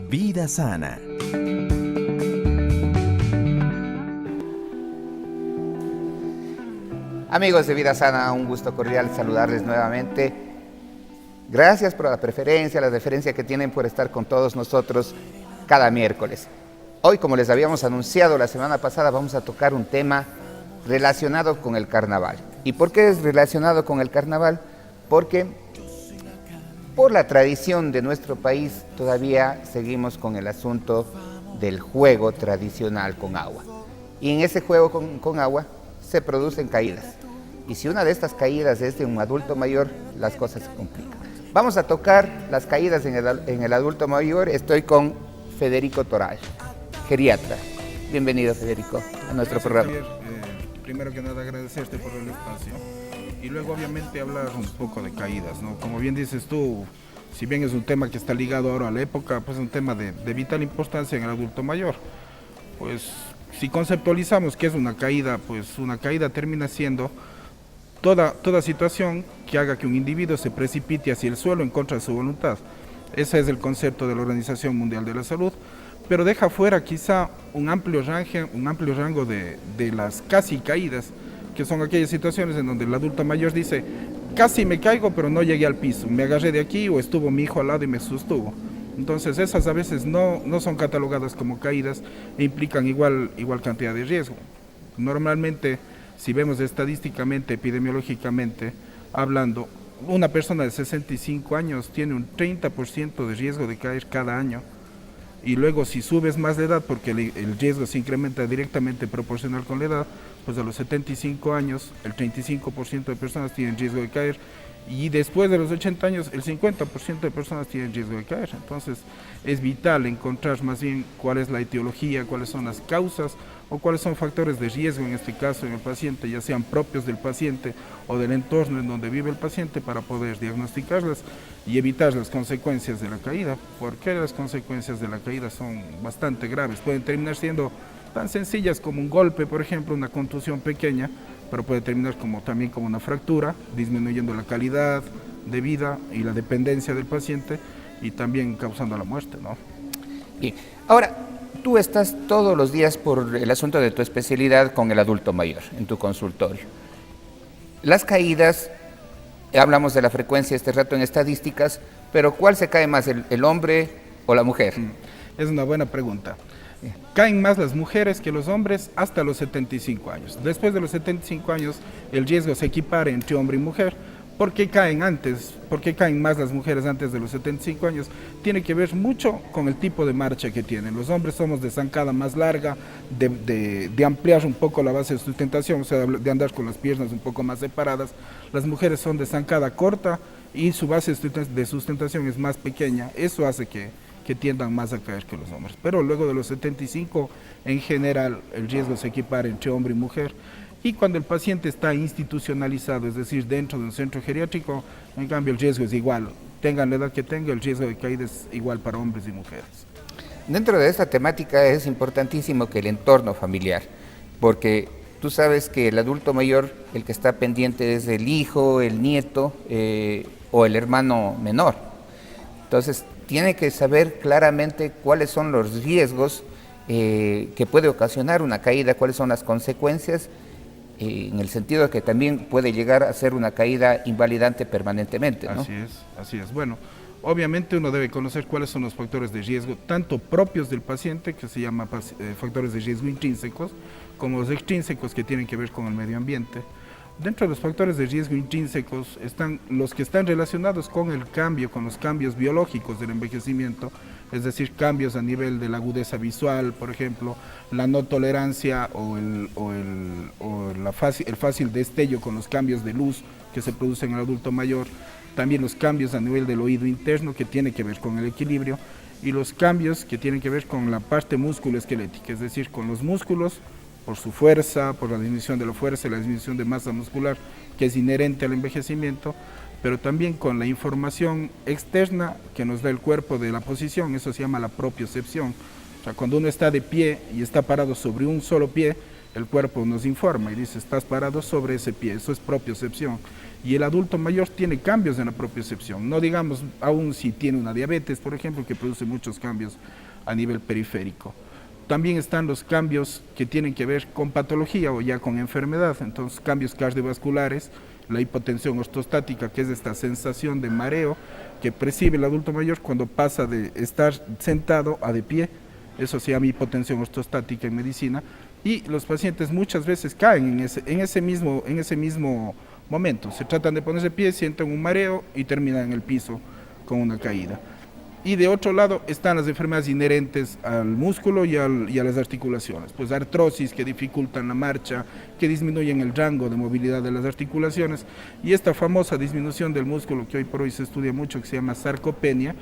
Vida sana. Amigos de Vida Sana, un gusto cordial saludarles nuevamente. Gracias por la preferencia, la deferencia que tienen por estar con todos nosotros cada miércoles. Hoy, como les habíamos anunciado la semana pasada, vamos a tocar un tema relacionado con el carnaval. ¿Y por qué es relacionado con el carnaval? Porque por la tradición de nuestro país todavía seguimos con el asunto del juego tradicional con agua. Y en ese juego con agua se producen caídas. Y si una de estas caídas es de un adulto mayor, las cosas se complican. Vamos a tocar las caídas en el adulto mayor. Estoy con Federico Toral, geriatra. Bienvenido, Federico, a nuestro programa. Javier, primero que nada agradecerte por el espacio y luego obviamente hablar un poco de caídas, ¿no? Como bien dices tú, si bien es un tema que está ligado ahora a la época, pues es un tema de vital importancia en el adulto mayor. Pues si conceptualizamos qué es una caída, pues una caída termina siendo toda situación que haga que un individuo se precipite hacia el suelo en contra de su voluntad. Ese es el concepto de la Organización Mundial de la Salud, pero deja fuera quizá un amplio rango de las casi caídas, que son aquellas situaciones en donde el adulto mayor dice, casi me caigo pero no llegué al piso, me agarré de aquí o estuvo mi hijo al lado y me sostuvo. Entonces esas a veces no son catalogadas como caídas e implican igual cantidad de riesgo. Normalmente, si vemos estadísticamente, epidemiológicamente hablando, una persona de 65 años tiene un 30% de riesgo de caer cada año. Y luego si subes más de edad, porque el riesgo se incrementa directamente proporcional con la edad, pues a los 75 años el 35% de personas tienen riesgo de caer y después de los 80 años el 50% de personas tienen riesgo de caer. Entonces es vital encontrar más bien cuál es la etiología, cuáles son las causas o cuáles son factores de riesgo en este caso en el paciente, ya sean propios del paciente o del entorno en donde vive el paciente, para poder diagnosticarlas y evitar las consecuencias de la caída, porque las consecuencias de la caída son bastante graves. Pueden terminar siendo tan sencillas como un golpe, por ejemplo, una contusión pequeña, pero puede terminar también como una fractura, disminuyendo la calidad de vida y la dependencia del paciente y también causando la muerte, ¿no? Bien. Ahora, tú estás todos los días por el asunto de tu especialidad con el adulto mayor en tu consultorio. Las caídas, hablamos de la frecuencia este rato en estadísticas, pero ¿cuál se cae más, el hombre o la mujer? Es una buena pregunta. Caen más las mujeres que los hombres hasta los 75 años. Después de los 75 años el riesgo se equipara entre hombre y mujer. ¿Por qué caen antes? ¿Por qué caen más las mujeres antes de los 75 años? Tiene que ver mucho con el tipo de marcha que tienen. Los hombres somos de zancada más larga, de ampliar un poco la base de sustentación, o sea, de andar con las piernas un poco más separadas. Las mujeres son de zancada corta y su base de sustentación es más pequeña. Eso hace que tiendan más a caer que los hombres. Pero luego de los 75, en general, el riesgo se equipara entre hombre y mujer. Y cuando el paciente está institucionalizado, es decir, dentro de un centro geriátrico, en cambio el riesgo es igual. Tengan la edad que tenga, el riesgo de caída es igual para hombres y mujeres. Dentro de esta temática es importantísimo que el entorno familiar, porque tú sabes que el adulto mayor, el que está pendiente es el hijo, el nieto o el hermano menor. Entonces, tiene que saber claramente cuáles son los riesgos que puede ocasionar una caída, cuáles son las consecuencias, en el sentido de que también puede llegar a ser una caída invalidante permanentemente, ¿no? Así es. Bueno, obviamente uno debe conocer cuáles son los factores de riesgo, tanto propios del paciente, que se llama factores de riesgo intrínsecos, como los extrínsecos, que tienen que ver con el medio ambiente. Dentro de los factores de riesgo intrínsecos están los que están relacionados con el cambio, con los cambios biológicos del envejecimiento, es decir, cambios a nivel de la agudeza visual, por ejemplo, la no tolerancia o el fácil destello con los cambios de luz que se producen en el adulto mayor, también los cambios a nivel del oído interno, que tiene que ver con el equilibrio, y los cambios que tienen que ver con la parte musculoesquelética, es decir, con los músculos, por su fuerza, por la disminución de la fuerza y la disminución de masa muscular que es inherente al envejecimiento, pero también con la información externa que nos da el cuerpo de la posición. Eso se llama la propiocepción. O sea, cuando uno está de pie y está parado sobre un solo pie, el cuerpo nos informa y dice, estás parado sobre ese pie, eso es propiocepción. Y el adulto mayor tiene cambios en la propiocepción, no digamos aún si tiene una diabetes, por ejemplo, que produce muchos cambios a nivel periférico. También están los cambios que tienen que ver con patología o ya con enfermedad, entonces cambios cardiovasculares, la hipotensión ortostática, que es esta sensación de mareo que percibe el adulto mayor cuando pasa de estar sentado a de pie, eso se llama hipotensión ortostática en medicina, y los pacientes muchas veces caen en ese mismo momento, se tratan de ponerse de pie, sienten un mareo y terminan en el piso con una caída. Y de otro lado están las enfermedades inherentes al músculo y a las articulaciones, pues artrosis que dificultan la marcha, que disminuyen el rango de movilidad de las articulaciones, y esta famosa disminución del músculo que hoy por hoy se estudia mucho, que se llama sarcopenia,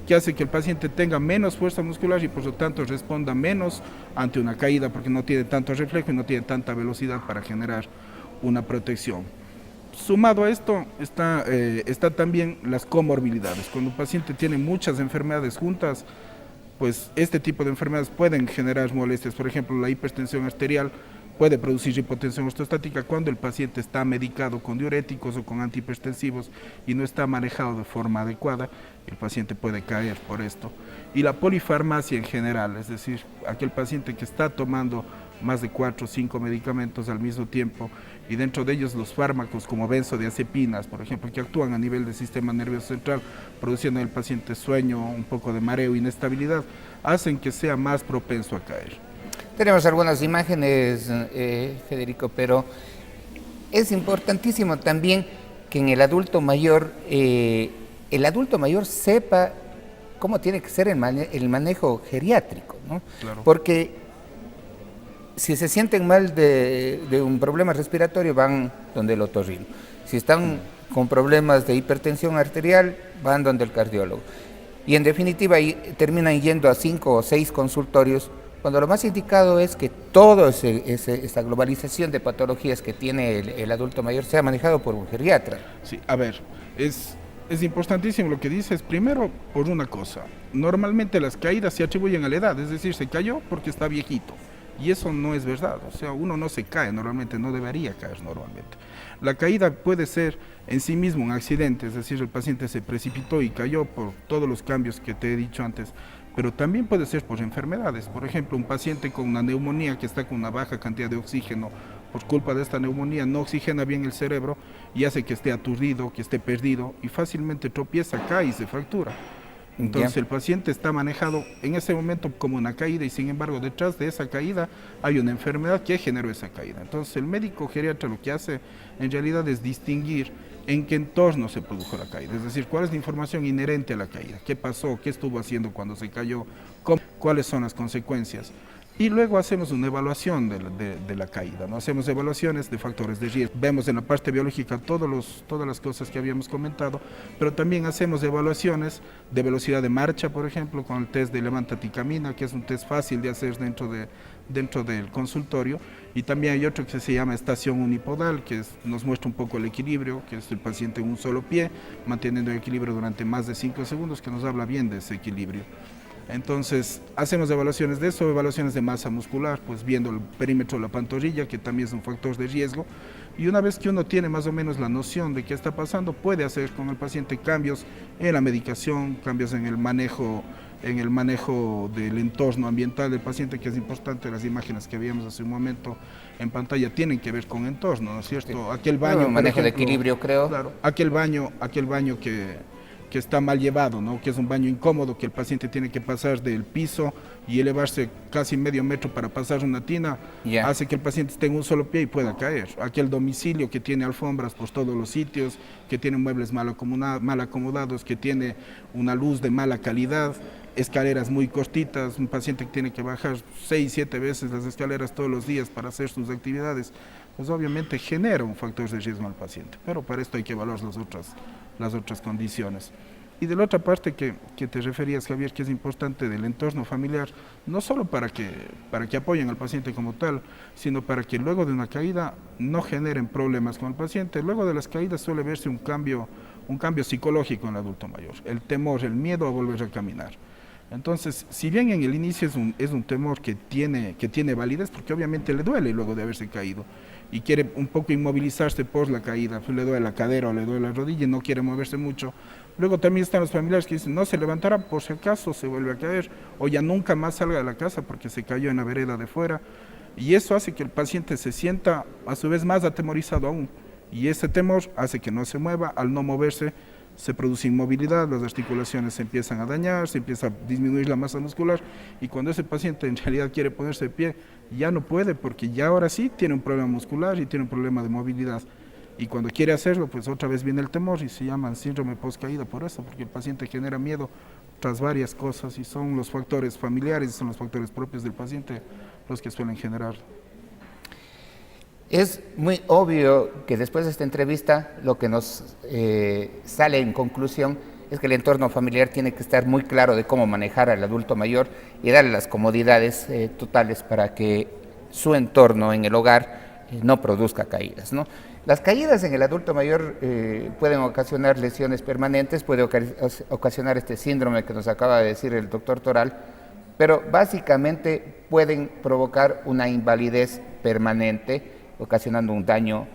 que hace que el paciente tenga menos fuerza muscular y por lo tanto responda menos ante una caída porque no tiene tanto reflejo y no tiene tanta velocidad para generar una protección. Sumado a esto está también las comorbilidades. Cuando un paciente tiene muchas enfermedades juntas, pues este tipo de enfermedades pueden generar molestias. Por ejemplo, la hipertensión arterial puede producir hipotensión ortostática cuando el paciente está medicado con diuréticos o con antihipertensivos y no está manejado de forma adecuada, el paciente puede caer por esto. Y la polifarmacia en general, es decir, aquel paciente que está tomando más de 4 o 5 medicamentos al mismo tiempo, y dentro de ellos los fármacos como benzodiazepinas, por ejemplo, que actúan a nivel del sistema nervioso central, produciendo en el paciente sueño, un poco de mareo, inestabilidad, hacen que sea más propenso a caer. Tenemos algunas imágenes, Federico, pero es importantísimo también que en el adulto mayor sepa cómo tiene que ser el manejo geriátrico, ¿no? Claro. Porque si se sienten mal de un problema respiratorio, van donde el otorrino. Si están con problemas de hipertensión arterial, van donde el cardiólogo. Y en definitiva, terminan yendo a 5 o 6 consultorios, cuando lo más indicado es que toda esa globalización de patologías que tiene el adulto mayor sea manejado por un geriatra. Sí, a ver, es importantísimo lo que dices. Primero, por una cosa, normalmente las caídas se atribuyen a la edad, es decir, se cayó porque está viejito. Y eso no es verdad, o sea, uno no se cae normalmente, no debería caer normalmente. La caída puede ser en sí mismo un accidente, es decir, el paciente se precipitó y cayó por todos los cambios que te he dicho antes, pero también puede ser por enfermedades. Por ejemplo, un paciente con una neumonía que está con una baja cantidad de oxígeno, por culpa de esta neumonía no oxigena bien el cerebro y hace que esté aturdido, que esté perdido y fácilmente tropieza, cae y se fractura. Entonces el paciente está manejado en ese momento como una caída y sin embargo detrás de esa caída hay una enfermedad que generó esa caída. Entonces el médico geriatra lo que hace en realidad es distinguir en qué entorno se produjo la caída, es decir, cuál es la información inherente a la caída, qué pasó, qué estuvo haciendo cuando se cayó, cuáles son las consecuencias. Y luego hacemos una evaluación de la caída, ¿no? Hacemos evaluaciones de factores de riesgo. Vemos en la parte biológica todas las cosas que habíamos comentado, pero también hacemos evaluaciones de velocidad de marcha, por ejemplo, con el test de levantaticamina, que es un test fácil de hacer dentro del consultorio. Y también hay otro que se llama estación unipodal, que nos muestra un poco el equilibrio, que es el paciente en un solo pie, manteniendo el equilibrio durante más de 5 segundos, que nos habla bien de ese equilibrio. Entonces, hacemos evaluaciones de eso, evaluaciones de masa muscular, pues viendo el perímetro de la pantorrilla, que también es un factor de riesgo, y una vez que uno tiene más o menos la noción de qué está pasando, puede hacer con el paciente cambios en la medicación, cambios en el manejo del entorno ambiental del paciente, que es importante. Las imágenes que vimos hace un momento en pantalla tienen que ver con entorno, ¿no es cierto? Sí. Aquel baño, un manejo de equilibrio, creo. Claro, aquel baño que está mal llevado, ¿no? Que es un baño incómodo, que el paciente tiene que pasar del piso y elevarse casi medio metro para pasar una tina, hace que el paciente esté en un solo pie y pueda caer. Aquel domicilio que tiene alfombras por todos los sitios, que tiene muebles mal acomodados, que tiene una luz de mala calidad, escaleras muy cortitas, un paciente que tiene que bajar 6, 7 veces las escaleras todos los días para hacer sus actividades, pues obviamente genera un factor de riesgo al paciente, pero para esto hay que evaluar las otras condiciones. Y de la otra parte que te referías, Javier, que es importante del entorno familiar, no solo para que apoyen al paciente como tal, sino para que luego de una caída no generen problemas con el paciente. Luego de las caídas suele verse un cambio psicológico en el adulto mayor, el temor, el miedo a volver a caminar. Entonces, si bien en el inicio es un temor que tiene validez, porque obviamente le duele luego de haberse caído y quiere un poco inmovilizarse por la caída, pues le duele la cadera o le duele la rodilla y no quiere moverse mucho. Luego también están los familiares que dicen, no se levantará por si acaso se vuelve a caer o ya nunca más salga de la casa porque se cayó en la vereda de fuera. Y eso hace que el paciente se sienta a su vez más atemorizado aún. Y ese temor hace que no se mueva. Al no moverse se produce inmovilidad, las articulaciones se empiezan a dañar, se empieza a disminuir la masa muscular y cuando ese paciente en realidad quiere ponerse de pie, ya no puede porque ya ahora sí tiene un problema muscular y tiene un problema de movilidad. Y cuando quiere hacerlo, pues otra vez viene el temor y se llama síndrome postcaída por eso, porque el paciente genera miedo tras varias cosas y son los factores familiares, son los factores propios del paciente los que suelen generar. Es muy obvio que después de esta entrevista lo que nos sale en conclusión es que el entorno familiar tiene que estar muy claro de cómo manejar al adulto mayor y darle las comodidades totales para que su entorno en el hogar no produzca caídas, ¿no? Las caídas en el adulto mayor pueden ocasionar lesiones permanentes, puede ocasionar este síndrome que nos acaba de decir el doctor Toral, pero básicamente pueden provocar una invalidez permanente, ocasionando un daño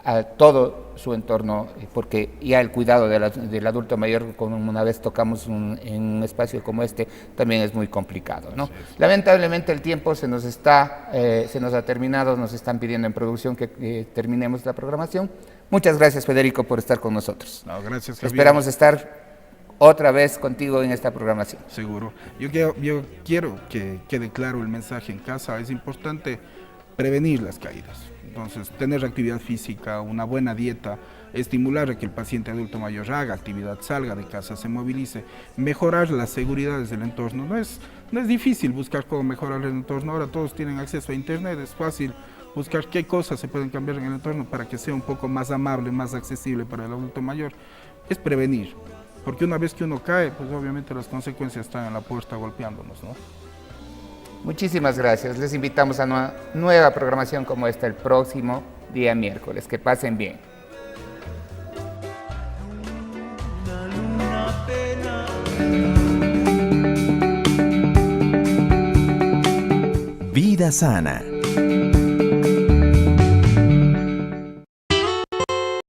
a todo su entorno, porque ya el cuidado del adulto mayor, como una vez tocamos en un espacio como este, también es muy complicado, ¿no? Lamentablemente el tiempo se nos ha terminado, nos están pidiendo en producción que terminemos la programación. Muchas gracias, Federico, por estar con nosotros. No, gracias, Javier. Esperamos estar otra vez contigo en esta programación. Seguro. Yo quiero que quede claro el mensaje en casa. Es importante prevenir las caídas. Entonces, tener actividad física, una buena dieta, estimular a que el paciente adulto mayor haga actividad, salga de casa, se movilice, mejorar las seguridades del entorno. No es difícil buscar cómo mejorar el entorno. Ahora todos tienen acceso a internet, es fácil buscar qué cosas se pueden cambiar en el entorno para que sea un poco más amable, más accesible para el adulto mayor. Es prevenir, porque una vez que uno cae, pues obviamente las consecuencias están en la puerta golpeándonos, ¿no? Muchísimas gracias. Les invitamos a una nueva programación como esta el próximo día miércoles. Que pasen bien. Vida sana.